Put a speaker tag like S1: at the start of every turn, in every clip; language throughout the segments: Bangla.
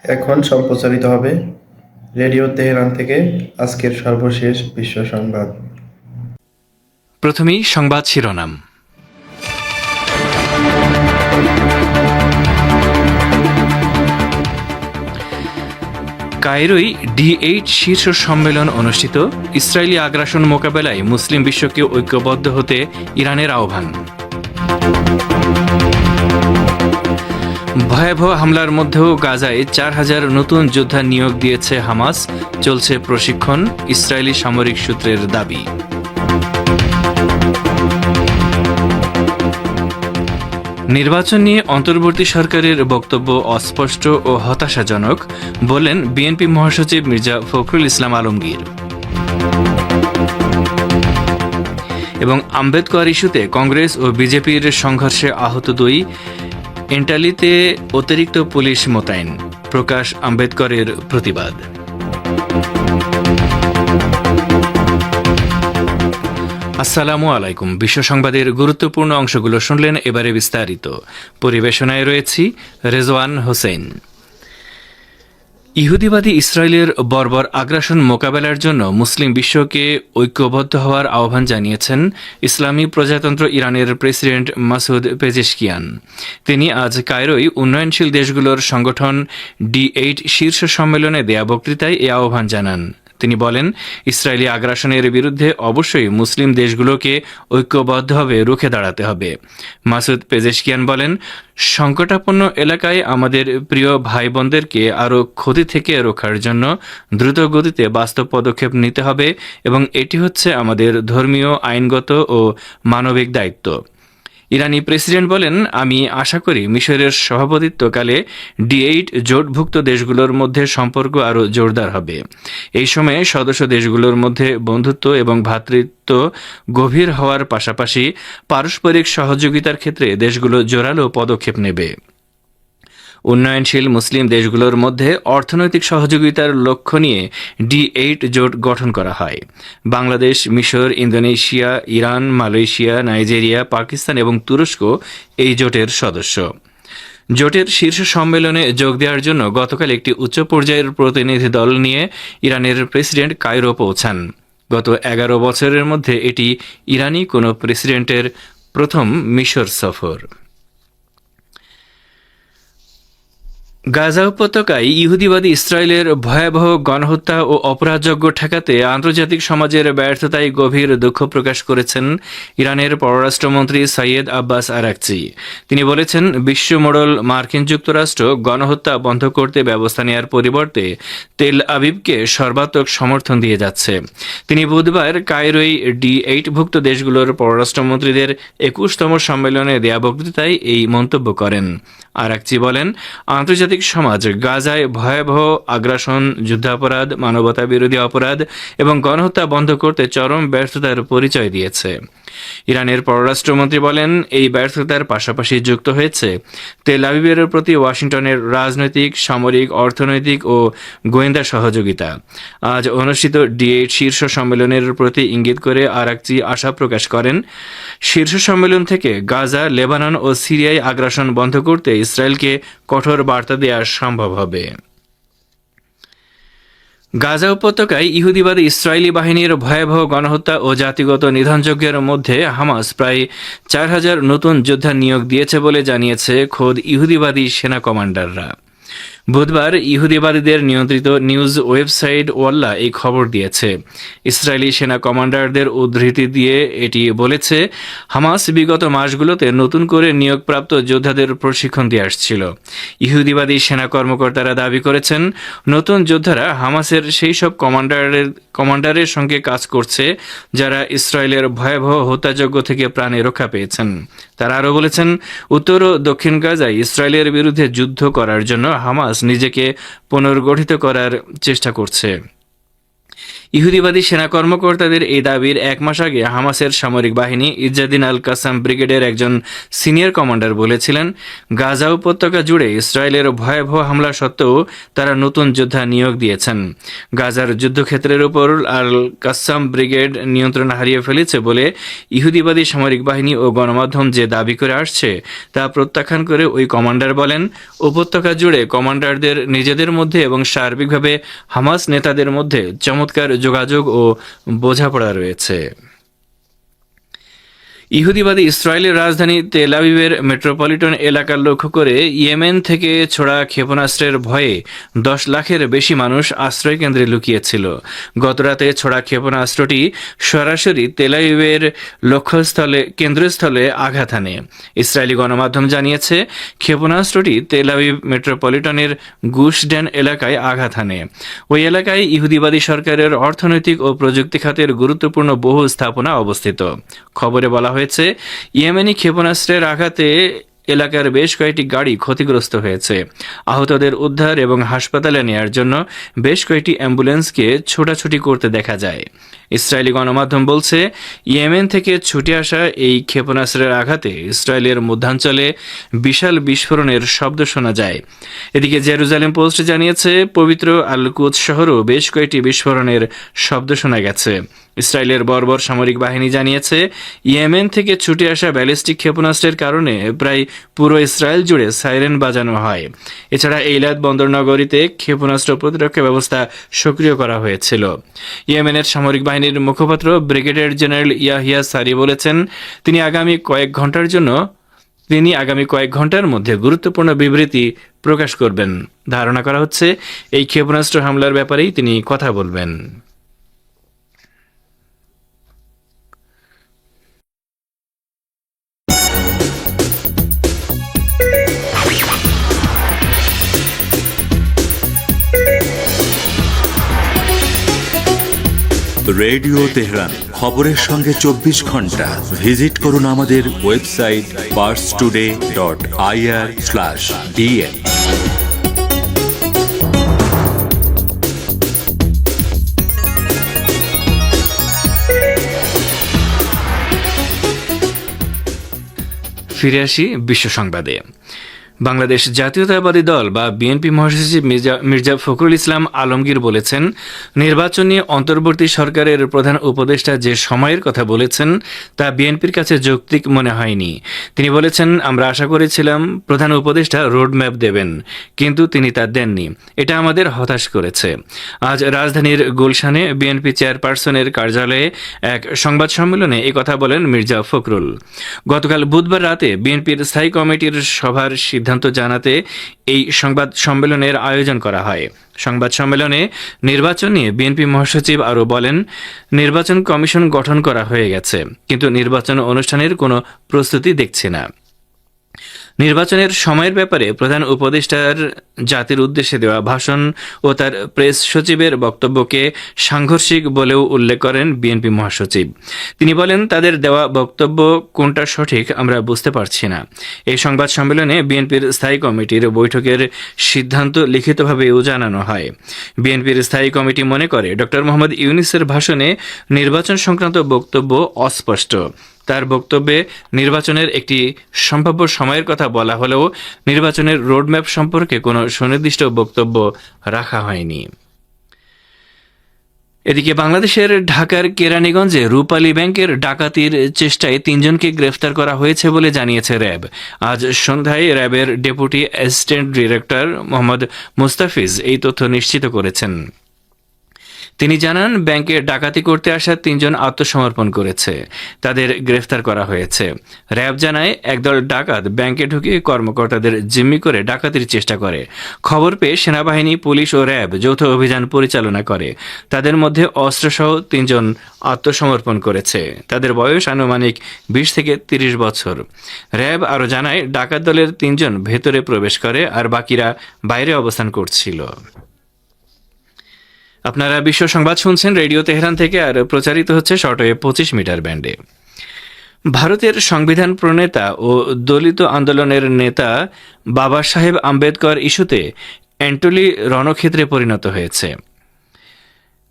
S1: এখন সম্প্রচারিত হবে রেডিও তেহরান থেকে আজকের সর্বশেষ বিশ্ব সংবাদ।
S2: প্রথমেই সংবাদ শিরোনাম। কায়রোয় D8 শীর্ষ সম্মেলন অনুষ্ঠিত। ইসরায়েলি আগ্রাসন মোকাবেলায় মুসলিম বিশ্বকে ঐক্যবদ্ধ হতে ইরানের আহ্বান। ভয়াবহ হামলার মধ্যেও গাজায় 4,000 নতুন যোদ্ধা নিয়োগ দিয়েছে হামাস। চলছে প্রশিক্ষণ, ইসরায়েলি সামরিক সূত্রের দাবি। নির্বাচন নিয়ে অন্তর্বর্তী সরকারের বক্তব্য অস্পষ্ট ও হতাশাজনক, বললেন বিএনপি মহাসচিব মির্জা ফখরুল ইসলাম আলমগীর। এবং আম্বেদকর ইস্যুতে কংগ্রেস ও বিজেপির সংঘর্ষে আহত 2। এন্টালিতে অতিরিক্ত পুলিশ মোতায়েন, প্রকাশ আম্বেদকরের প্রতিবাদ। আসসালামু আলাইকুম। বিশ্ব সংবাদের গুরুত্বপূর্ণ অংশগুলো শুনলেন, এবারে বিস্তারিত। পরিবেশনায় রয়েছি রেজওয়ান হোসেন। ইহুদিবাদী ইসরায়েলের বর্বর আগ্রাসন মোকাবেলার জন্য মুসলিম বিশ্বকে ঐক্যবদ্ধ হওয়ার আহ্বান জানিয়েছেন ইসলামী প্রজাতন্ত্র ইরানের প্রেসিডেন্ট মাসুদ পেজেশকিয়ান। তিনি আজ কায়রোয় উন্নয়নশীল দেশগুলোর সংগঠন D8 শীর্ষ সম্মেলনে দেয়া বক্তৃতায় এ আহ্বান জানান। তিনি বলেন, ইসরায়েলি আগ্রাসনের বিরুদ্ধে অবশ্যই মুসলিম দেশগুলোকে ঐক্যবদ্ধভাবে রুখে দাঁড়াতে হবে। মাসুদ পেজেশকিয়ান বলেন, সংকটাপন্ন এলাকায় আমাদের প্রিয় ভাই বোনদেরকে আরও ক্ষতি থেকে রক্ষার জন্য দ্রুত গতিতে বাস্তব পদক্ষেপ নিতে হবে এবং এটি হচ্ছে আমাদের ধর্মীয়, আইনগত ও মানবিক দায়িত্ব। ইরানি প্রেসিডেন্ট বলেন, আমি আশা করি মিশরের সভাপতিত্বকালে D8 জোটভুক্ত দেশগুলোর মধ্যে সম্পর্ক আরও জোরদার হবে। এই সময়ে সদস্য দেশগুলোর মধ্যে বন্ধুত্ব এবং ভ্রাতৃত্ব গভীর হওয়ার পাশাপাশি পারস্পরিক সহযোগিতার ক্ষেত্রে দেশগুলো জোরালো পদক্ষেপ নেবে। উন্নয়নশীল মুসলিম দেশগুলোর মধ্যে অর্থনৈতিক সহযোগিতার লক্ষ্য নিয়ে D8 জোট গঠন করা হয়। বাংলাদেশ, মিশর, Indonesia, Iran, Malaysia, Nigeria, Pakistan এবং তুরস্ক এই জোটের সদস্য। জোটের শীর্ষ সম্মেলনে যোগ দেওয়ার জন্য গতকাল একটি উচ্চ পর্যায়ের প্রতিনিধি দল নিয়ে ইরানের প্রেসিডেন্ট কায়রো পৌঁছান। গত 11 বছরের মধ্যে এটি ইরানি কোনো প্রেসিডেন্টের প্রথম মিশর সফর। গাজা উপত্যকায় ইহুদিবাদী ইসরায়েলের ভয়াবহ গণহত্যা ও অপরাধযজ্ঞ ঠেকাতে আন্তর্জাতিক সমাজের ব্যর্থতায় গভীর দুঃখ প্রকাশ করেছেন ইরানের পররাষ্ট্রমন্ত্রী সৈয়দ আব্বাস আরাকচি। তিনি বলেছেন, বিশ্ব মোড়ল মার্কিন যুক্তরাষ্ট্র গণহত্যা বন্ধ করতে ব্যবস্থা নেওয়ার পরিবর্তে তেল আবিবকে সর্বাত্মক সমর্থন দিয়ে যাচ্ছে। তিনি বুধবার কায়রোয় D8ভুক্ত দেশগুলোর পররাষ্ট্রমন্ত্রীদের 21তম সম্মেলনে দেয়া বক্তৃতায় এই মন্তব্য করেন। আরাকচি বলেন, আন্তর্জাতিক সমাজ গাজায় ভয়াবহ আগ্রাসন, যুদ্ধাপরাধ, মানবতা বিরোধী অপরাধ এবং গণহত্যা বন্ধ করতে চরম ব্যর্থতার পরিচয় দিয়েছে। ইরানের পররাষ্ট্রমন্ত্রী বলেন, এই ব্যর্থতার পাশাপাশি যুক্ত হয়েছে তেল আবিবের প্রতি ওয়াশিংটনের রাজনৈতিক, সামরিক, অর্থনৈতিক ও গোয়েন্দা সহযোগিতা। আজ অনুষ্ঠিত D8 শীর্ষ সম্মেলনের প্রতি ইঙ্গিত করে আরাকচি আশা প্রকাশ করেন, শীর্ষ সম্মেলন থেকে গাজা, লেবানন ও সিরিয়ায় আগ্রাসন বন্ধ করতে ইসরায়েলকে কঠোর বার্তা দেওয়া সম্ভব হবে। গাজা উপত্যকায় ইহুদিবাদী ইসরায়েলি বাহিনীর ভয়াবহ গণহত্যা ও জাতিগত নিধনযজ্ঞের মধ্যে হামাস প্রায় 4,000 নতুন যোদ্ধা নিয়োগ দিয়েছে বলে জানিয়েছে খোদ ইহুদিবাদী সেনা কমান্ডাররা। বুধবার ইহুদিবাদীদের নিয়ন্ত্রিত নিউজ ওয়েবসাইট ওয়াল্লা এই খবর দিয়েছে। ইসরায়েলি সেনা কমান্ডারদের উদ্ধৃতি দিয়ে এটি বলেছে, হামাস বিগত মাসগুলোতে নতুন করে নিয়োগপ্রাপ্ত যোদ্ধাদের প্রশিক্ষণ দিয়ে আসছিল। ইহুদিবাদী সেনা কর্মকর্তারা দাবি করেছেন, নতুন যোদ্ধারা হামাসের সেই সব কমান্ডারের সঙ্গে কাজ করছে যারা ইসরায়েলের ভয়াবহ হত্যাযজ্ঞ থেকে প্রাণে রক্ষা পেয়েছেন। তারা আরও বলেছেন, উত্তর ও দক্ষিণ গাজায় ইসরায়েলের বিরুদ্ধে যুদ্ধ করার জন্য হামাস নিজেকে পুনর্গঠিত করার চেষ্টা করছে। ইহুদিবাদী সেনা কর্মকর্তাদের এই দাবির এক মাস আগে হামাসের সামরিক বাহিনী ইজ্জাদিন আল কাসাম ব্রিগেডের একজন সিনিয়র কমান্ডার বলেছিলেন, গাজা উপত্যকা জুড়ে ইসরায়েলের ভয়াবহ হামলা সত্ত্বেও তারা নতুন যোদ্ধা নিয়োগ দিয়েছেন। গাজার যুদ্ধক্ষেত্রের উপর আল কাসাম ব্রিগেড নিয়ন্ত্রণ হারিয়ে ফেলেছে বলে ইহুদিবাদী সামরিক বাহিনী ও গণমাধ্যম যে দাবি করে আসছে তা প্রত্যাখ্যান করে ওই কমান্ডার বলেন, উপত্যকা জুড়ে কমান্ডারদের নিজেদের মধ্যে এবং সার্বিকভাবে হামাস নেতাদের মধ্যে চমৎকার যোগাযোগ ও বোঝাপড়া রয়েছে। ইহুদিবাদী ইসরায়েলের রাজধানী তেল আবিবের মেট্রোপলিটন এলাকা লক্ষ্য করে ইয়েমেন থেকে ছোড়া ক্ষেপণাস্ত্রের ভয়ে 10 লাখের বেশি মানুষ আশ্রয়কেন্দ্রে লুকিয়েছিল। গতরাতে ছোড়া ক্ষেপণাস্ত্রটি সরাসরি তেল আবিবের কেন্দ্রস্থলে আঘাত হানে। ইসরায়েলি গণমাধ্যম জানিয়েছে, ক্ষেপণাস্ত্রটি তেল আবিব মেট্রোপলিটনের গুশডেন এলাকায় আঘাত হানে। ওই এলাকায় ইহুদিবাদী সরকারের অর্থনৈতিক ও প্রযুক্তি খাতের গুরুত্বপূর্ণ বহু স্থাপনা অবস্থিত। খবরে বলা হয়েছে, ইয়েমেনি ক্ষেপণাস্ত্রের আঘাতে এলাকার বেশ কয়েকটি গাড়ি ক্ষতিগ্রস্ত হয়েছে। আহতদের উদ্ধার এবং হাসপাতালে নেয়ার জন্য বেশ কয়েকটি অ্যাম্বুলেন্সকে ছোটাছুটি করতে দেখা যায়। ইসরায়েলি গণমাধ্যম বলছে, ইয়েমেন থেকে ছুটে আসা এই ক্ষেপণাস্ত্রের আঘাতে ইসরায়েলের মধ্যাঞ্চলে বিশাল বিস্ফোরণের শব্দ শোনা যায়। এদিকে জেরুজালেম পোস্ট জানিয়েছে, পবিত্র আল কুদস শহরেও বেশ কয়েকটি বিস্ফোরণের শব্দ শোনা গেছে। ইসরায়েলের বর্বর সামরিক বাহিনী জানিয়েছে, ইয়েমেন থেকে ছুটে আসা ব্যালিস্টিক ক্ষেপণাস্ত্রের কারণে প্রায় পুরো ইসরায়েল জুড়ে সাইরেন বাজানো হয়। এছাড়া এইলাদ বন্দর নগরীতে ক্ষেপণাস্ত্র প্রতিরক্ষা ব্যবস্থা সক্রিয় করা হয়েছিল। ইয়েমেনের সামরিক বাহিনীর মুখপাত্র ব্রিগেডিয়ার জেনারেল ইয়াহিয়া সারি বলেছেন, তিনি আগামী কয়েক ঘন্টার মধ্যে গুরুত্বপূর্ণ বিবৃতি প্রকাশ করবেন। ধারণা করা হচ্ছে, এই ক্ষেপণাস্ত্র হামলার ব্যাপারেই তিনি কথা বলবেন।
S3: রেডিও তেহরান, খবরের সঙ্গে 24 ঘন্টা। ভিজিট করুন আমাদের ওয়েবসাইট parstoday.ir/dn।
S2: ফিরে আসি বিশ্ব সংবাদে। বাংলাদেশ জাতীয়তাবাদী দল বা বিএনপি মহাসচিব মির্জা ফখরুল ইসলাম আলমগীর বলেছেন, নির্বাচন নিয়ে অন্তর্বর্তী সরকারের প্রধান উপদেষ্টা যে সময়ের কথা বলেছেন তা বিএনপির কাছে যৌক্তিক মনে হয়নি। তিনি বলেছেন, আমরা আশা করেছিলাম প্রধান উপদেষ্টা রোডম্যাপ দেবেন, কিন্তু তিনি তা দেননি। এটা আমাদের হতাশ করেছে। আজ রাজধানীর গুলশানে বিএনপি চেয়ারপারসনের কার্যালয়ে এক সংবাদ সম্মেলনে একথা বলেন মির্জা ফখরুল। গতকাল বুধবার রাতে বিএনপির স্থায়ী কমিটির সভার সিদ্ধান্ত জানাতে এই সংবাদ সম্মেলনের আয়োজন করা হয়। সংবাদ সম্মেলনে নির্বাচন নিয়ে বিএনপি মহাসচিব আরও বলেন, নির্বাচন কমিশন গঠন করা হয়ে গেছে, কিন্তু নির্বাচন অনুষ্ঠানের কোনো প্রস্তুতি দেখছি না। নির্বাচনের সময়ের ব্যাপারে প্রধান উপদেষ্টার জাতির উদ্দেশ্যে দেওয়া ভাষণ ও তার প্রেস সচিবের বক্তব্যকে সাংঘর্ষিক বলেও উল্লেখ করেন বিএনপি মহাসচিব। তিনি বলেন, তাদের দেওয়া বক্তব্য কোনটা সঠিক আমরা বুঝতে পারছি না। এই সংবাদ সম্মেলনে বিএনপির স্থায়ী কমিটির বৈঠকের সিদ্ধান্ত লিখিতভাবেও জানানো হয়। বিএনপির স্থায়ী কমিটি মনে করে, ডক্টর মোহাম্মদ ইউনূসের ভাষণে নির্বাচন সংক্রান্ত বক্তব্য অস্পষ্ট। তার বক্তব্যে নির্বাচনের একটি সম্ভাব্য সময়ের কথা বলা হলেও নির্বাচনের রোডম্যাপ সম্পর্কে কোনো সুনির্দিষ্ট বক্তব্য রাখা হয়নি। এদিকে বাংলাদেশের ঢাকার কেরানীগঞ্জে রূপালী ব্যাংকের ডাকাতির চেষ্টায় 3 জনকে গ্রেফতার করা হয়েছে বলে জানিয়েছে র্যাব। আজ সন্ধ্যায় র্যাবের deputy assistant director Mohammad Mustafiz এই তথ্য নিশ্চিত করেছেন। তিনি জানান, ব্যাংকে ডাকাতি করতে আসা 3 জন আত্মসমর্পণ করেছে, তাদের গ্রেফতার করা হয়েছে। র্যাব জানায়, একদল ডাকাত ব্যাংকে ঢুকে কর্মকর্তাদের জিম্মি করে ডাকাতির চেষ্টা করে। খবর পেয়ে সেনাবাহিনী, পুলিশ ও র্যাব যৌথ অভিযান পরিচালনা করে। তাদের মধ্যে অস্ত্রসহ 3 জন আত্মসমর্পণ করেছে। তাদের বয়স আনুমানিক 20 থেকে 30 বছর। র্যাব আরও জানায়, ডাকাত দলের 3 জন ভেতরে প্রবেশ করে আর বাকিরা বাইরে অবস্থান করছিল। আপনারা বিশ্ব সংবাদ শুনছেন রেডিও তেহরান থেকে, আর প্রচারিত হচ্ছে শর্টওয়েভ 25 মিটার ব্যান্ডে। ভারতের সংবিধান প্রণেতা ও দলিত আন্দোলনের নেতা বাবা সাহেব আম্বেদকর ইস্যুতে অ্যান্টলি রণক্ষেত্রে পরিণত হয়েছে।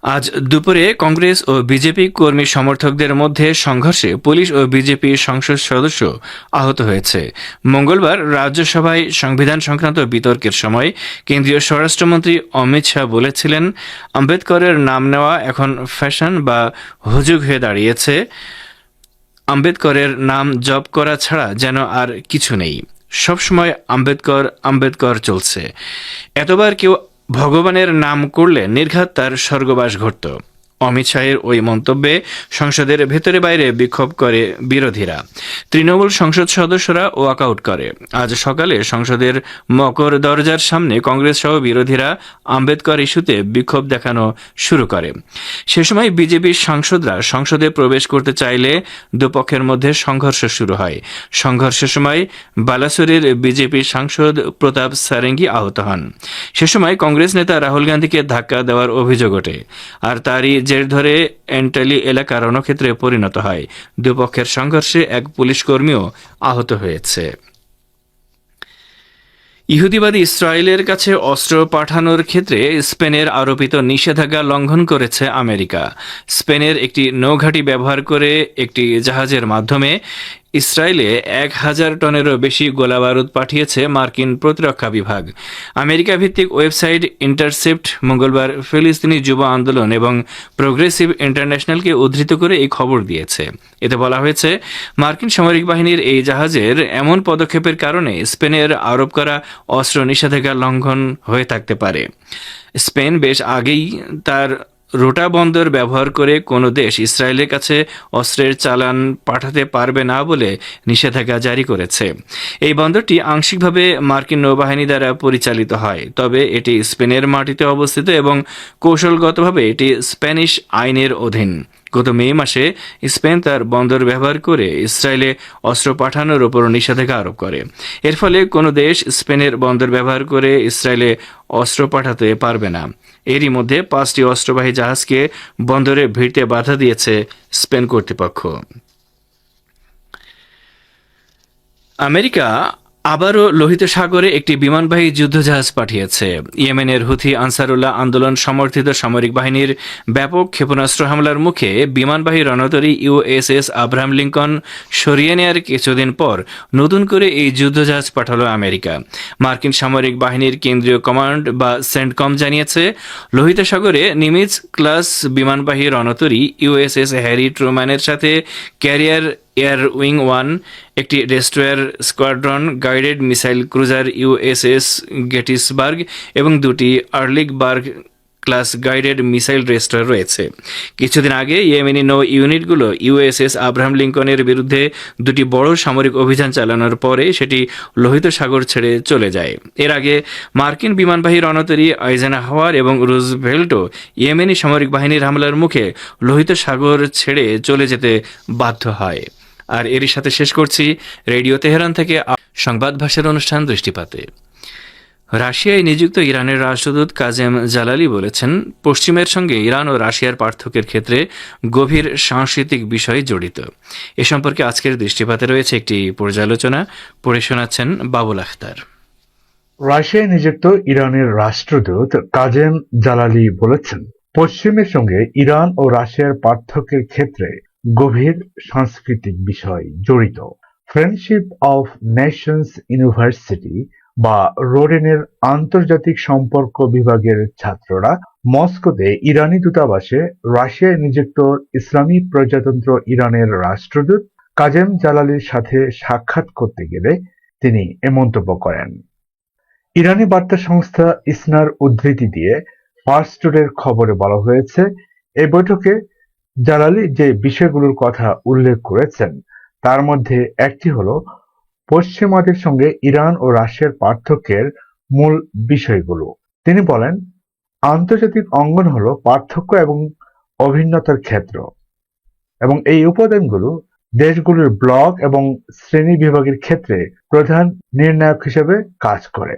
S2: আজ দুপুরে কংগ্রেস ও বিজেপি কর্মী সমর্থকদের মধ্যে সংঘর্ষে পুলিশ ও বিজেপি সংসদ সদস্য আহত হয়েছে। মঙ্গলবার রাজ্যসভায় সংবিধান সংক্রান্ত বিতর্কের সময় কেন্দ্রীয় স্বরাষ্ট্রমন্ত্রী অমিত শাহ বলেছিলেন, আম্বেদকরের নাম নেওয়া এখন ফ্যাশন বা হুজুগ হয়ে দাঁড়িয়েছে। আম্বেদকরের নাম জপ করা ছাড়া যেন আর কিছু নেই। সবসময় আম্বেদকর আম্বেদকর চলছে। এতবার কেউ ভগবানের নাম করলে নির্ঘাত তার স্বর্গবাস ঘটত। অমিত শাহের ওই মন্তব্যে সংসদের ভেতরে বাইরে বিক্ষোভ করে বিরোধীরা। তৃণমূল সংসদ সদস্যরা ওয়াকআউট করে। আজ সকালে সংসদের মকর দরজার সামনে কংগ্রেস সহ বিরোধীরা আম্বেদকর ইস্যুতে বিক্ষোভ দেখানো শুরু করে। সে সময় বিজেপির সাংসদরা সংসদে প্রবেশ করতে চাইলে দুপক্ষের মধ্যে সংঘর্ষ শুরু হয়। সংঘর্ষের সময় বালাসোরের বিজেপি সাংসদ প্রতাপ সারেঙ্গি আহত হন। সে সময় কংগ্রেস নেতা রাহুল গান্ধীকে ধাক্কা দেওয়ার অভিযোগ ওঠে, আর তারই জের ধরে এন্টালি এলাকা রণক্ষেত্রে পরিণত হয়। দুপক্ষের সংঘর্ষে এক পুলিশ কর্মীও আহত হয়েছে। ইহুদিবাদী ইসরায়েলের কাছে অস্ত্র পাঠানোর ক্ষেত্রে স্পেনের আরোপিত নিষেধাজ্ঞা লঙ্ঘন করেছে আমেরিকা। স্পেনের একটি নৌঘাঁটি ব্যবহার করে একটি জাহাজের মাধ্যমে ইসরায়েলে 1000 টনেরও বেশি গোলাবারুদ পাঠিয়েছে মার্কিন প্রতিরক্ষা বিভাগ। আমেরিকা ভিত্তিক ওয়েবসাইট ইন্টারসেপ্ট মঙ্গলবার ফিলিস্তিনি যুব আন্দোলন এবং প্রোগ্রেসিভ ইন্টারন্যাশনালকে উদ্ধৃত করে এই খবর দিয়েছে। এতে বলা হয়েছে, মার্কিন সামরিক বাহিনীর এই জাহাজের এমন পদক্ষেপের কারণে স্পেনের আরোপ করা অস্ত্র নিষেধাজ্ঞা লঙ্ঘন হয়ে থাকতে পারে। স্পেন বেশ আগেই তার রোটা বন্দর ব্যবহার করে কোনো দেশ ইসরায়েলের কাছে অস্ত্রের চালান পাঠাতে পারবে না বলে নিষেধাজ্ঞা জারি করেছে। এই বন্দরটি আংশিকভাবে মার্কিন নৌবাহিনী দ্বারা পরিচালিত হয়, তবে এটি স্পেনের মাটিতে অবস্থিত এবং কৌশলগতভাবে এটি স্প্যানিশ আইনের অধীন। গত মে মাসে স্পেন তার বন্দর ব্যবহার করে ইসরায়েলে অস্ত্র পাঠানোর ওপর নিষেধাজ্ঞা আরোপ করে। এর ফলে কোনো দেশ স্পেনের বন্দর ব্যবহার করে ইসরায়েলে অস্ত্র পাঠাতে পারবে না। এরই মধ্যে 5টি অস্ত্রবাহী জাহাজকে বন্দরে ভিড়তে বাধা দিয়েছে স্পেন কর্তৃপক্ষ। আমেরিকা আবারও লোহিত সাগরে একটি বিমানবাহী যুদ্ধজাহাজ পাঠিয়েছে। ইয়েমেনের হুথি আনসারুল্লাহ আন্দোলন সমর্থিত সামরিক বাহিনীর ব্যাপক ক্ষেপণাস্ত্র হামলার মুখে বিমানবাহী রণতরী ইউএসএস আব্রাহাম লিঙ্কন সরিয়ে নেয়ার কিছুদিন পর নতুন করে এই যুদ্ধজাহাজ পাঠালো আমেরিকা। মার্কিন সামরিক বাহিনীর কেন্দ্রীয় কমান্ড বা সেন্টকম জানিয়েছে, লোহিত সাগরে নিমিৎজ ক্লাস বিমানবাহী রণতরী ইউএসএস হ্যারি ট্রুম্যানের সাথে ক্যারিয়ার এয়ার উইং 1, একটি destroyer squadron guided missile cruiser USS Gettysburg এবং 2টি আর্লিকবার্গ ক্লাস গাইডেড মিসাইল ডেস্ট্রয়ার রয়েছে। কিছুদিন আগে ইয়েমেনি নৌ ইউনিটগুলো ইউএসএস আব্রাহাম লিঙ্কনের বিরুদ্ধে 2টি বড় সামরিক অভিযান চালানোর পরে সেটি লোহিত সাগর ছেড়ে চলে যায়। এর আগে মার্কিন বিমানবাহী রণতরী আইজেনহাওয়ার এবং রুজভেল্টও ইয়েমেনি সামরিক বাহিনীর হামলার মুখে লোহিত সাগর ছেড়ে চলে যেতে বাধ্য হয়। আর এরই সাথে শেষ করছি রেডিও তেহরান থেকে সংবাদ ভাষার অনুষ্ঠান দৃষ্টিপাতে। রাশিয়ায় নিযুক্ত ইরানের রাষ্ট্রদূত কাজেম জালালি বলেছেন, পশ্চিমের সঙ্গে ইরান ও রাশিয়ার পার্থক্যের ক্ষেত্রে গভীর সাংস্কৃতিক বিষয় জড়িত। এ সম্পর্কে আজকের দৃষ্টিপাতে রয়েছে একটি পর্যালোচনা, পড়ে শোনাচ্ছেন বাবুল আখতার।
S4: রাশিয়ায় নিযুক্ত ইরানের রাষ্ট্রদূত কাজেম জালালি বলেছেন, পশ্চিমের সঙ্গে ইরান ও রাশিয়ার পার্থক্যের ক্ষেত্রে গভীর সাংস্কৃতিক বিষয় জড়িত। ফ্রেন্ডশিপ অফ নেশনস ইউনিভার্সিটি বা রোডেনের আন্তর্জাতিক সম্পর্ক বিভাগের ছাত্ররা মস্কোতে ইরানি দূতাবাসে রাশিয়ায় নিযুক্ত ইসলামী প্রজাতন্ত্র ইরানের রাষ্ট্রদূত কাজেম জালালির সাথে সাক্ষাৎ করতে গেলে তিনি এ মন্তব্য করেন। ইরানি বার্তা সংস্থা ইসনার উদ্ধৃতি দিয়ে ফার্স্টুডের খবরে বলা হয়েছে, এই বৈঠকে জালালি যে বিষয়গুলোর কথা উল্লেখ করেছেন তার মধ্যে একটি হলো পশ্চিমাদের সঙ্গে ইরান ও রাশিয়ার পার্থক্যের মূল বিষয়গুলো। তিনি বলেন, আন্তর্জাতিক অঙ্গন হলো পার্থক্য এবং অভিন্নতার ক্ষেত্র এবং এই উপাদানগুলো দেশগুলোর ব্লক এবং শ্রেণী বিভাগের ক্ষেত্রে প্রধান নির্ণায়ক হিসেবে কাজ করে।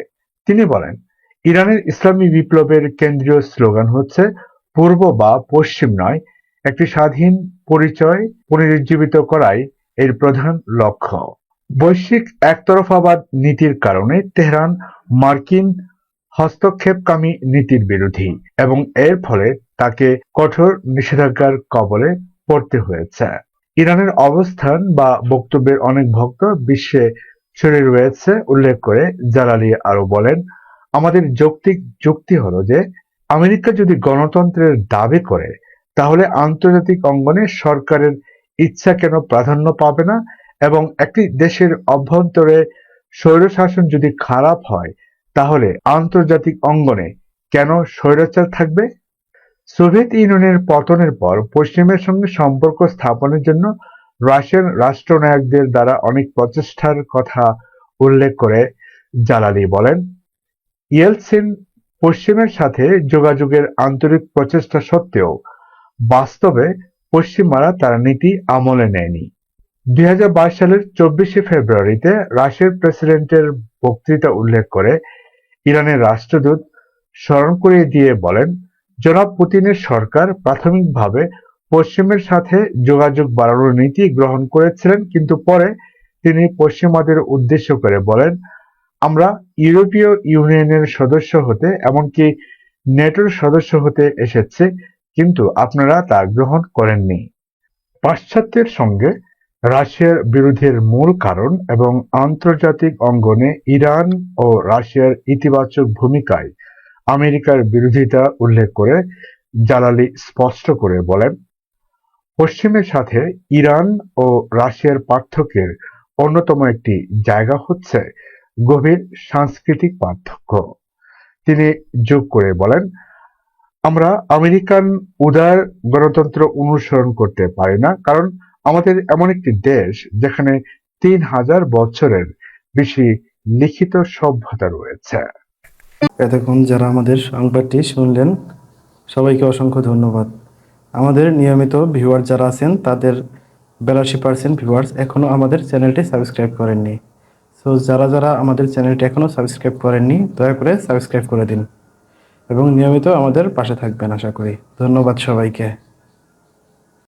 S4: তিনি বলেন, ইরানের ইসলামী বিপ্লবের কেন্দ্রীয় স্লোগান হচ্ছে পূর্ব বা পশ্চিম নয়, একটি স্বাধীন পরিচয় পুনরুজ্জীবিত করাই এর প্রধান লক্ষ্য। বৈশ্বিক একতরফাবাদ নীতির কারণে তেহরান মার্কিন হস্তক্ষেপকামী নীতির বিরোধী এবং এর ফলে তাকে কঠোর নিষেধাজ্ঞার কবলে পড়তে হয়েছে। ইরানের অবস্থান বা বক্তব্যের অনেক ভক্ত বিশ্বে ছড়িয়ে রয়েছে উল্লেখ করে জালালি আরো বলেন, আমাদের যৌক্তিক যুক্তি হলো যে আমেরিকা যদি গণতন্ত্রের দাবি করে তাহলে আন্তর্জাতিক অঙ্গনে সরকারের ইচ্ছা কেন প্রাধান্য পাবে না, এবং একটি দেশের অভ্যন্তরে স্বৈরশাসন যদি খারাপ হয় তাহলে আন্তর্জাতিক অঙ্গনে কেন স্বৈরাচার থাকবে। সোভিয়েত ইউনিয়নের পতনের পর পশ্চিমের সঙ্গে সম্পর্ক স্থাপনের জন্য রাশিয়ান রাষ্ট্রনায়কদের দ্বারা অনেক প্রচেষ্টার কথা উল্লেখ করে জালালি বলেন, ইয়েলসিন পশ্চিমের সাথে যোগাযোগের আন্তরিক প্রচেষ্টা সত্ত্বেও বাস্তবে পশ্চিমারা তার নীতি আমলে নেয়নি। 2022 সালের 24শে ফেব্রুয়ারিতে রাশিয়ার প্রেসিডেন্টের বক্তৃতা উল্লেখ করে ইরানের রাষ্ট্রদূত স্মরণ করিয়ে দিয়ে বলেন, জনাব পুতিনের সরকার প্রাথমিকভাবে পশ্চিমের সাথে যোগাযোগ বাড়ানোর নীতি গ্রহণ করেছিলেন, কিন্তু পরে তিনি পশ্চিমাদের উদ্দেশ্য করে বলেন, আমরা ইউরোপীয় ইউনিয়নের সদস্য হতে এমনকি নেটোর সদস্য হতে এসেছি, কিন্তু আপনারা তা গ্রহণ করেননি। পাশ্চাত্যের সঙ্গে রাশিয়ার বিরোধের মূল কারণ এবং আন্তর্জাতিক অঙ্গনে ইরান ও রাশিয়ার ইতিবাচক ভূমিকায় আমেরিকার বিরোধিতা উল্লেখ করে জালালি স্পষ্ট করে বলেন, পশ্চিমের সাথে ইরান ও রাশিয়ার পার্থক্যের অন্যতম একটি জায়গা হচ্ছে গভীর সাংস্কৃতিক পার্থক্য। তিনি যোগ করে বলেন, আমরা আমেরিকান উদার গণতন্ত্র অনুসরণ করতে পারি না, কারণ আমাদের এমন একটি দেশ যেখানে 3000 বছরের বেশি লিখিত সভ্যতা রয়েছে।
S1: এতক্ষণ যারা আমাদের সংবাদটি শুনলেন সবাইকে অসংখ্য ধন্যবাদ। আমাদের নিয়মিত ভিউয়ার যারা আছেন তাদের 82% ভিউয়ার্স এখনও আমাদের চ্যানেলটি সাবস্ক্রাইব করেননি। সো যারা যারা আমাদের চ্যানেলটি এখনও সাবস্ক্রাইব করেননি দয়া করে সাবস্ক্রাইব করে দিন এবং নিয়মিত আমাদের পাশে থাকবেন আশা করি। ধন্যবাদ সবাইকে।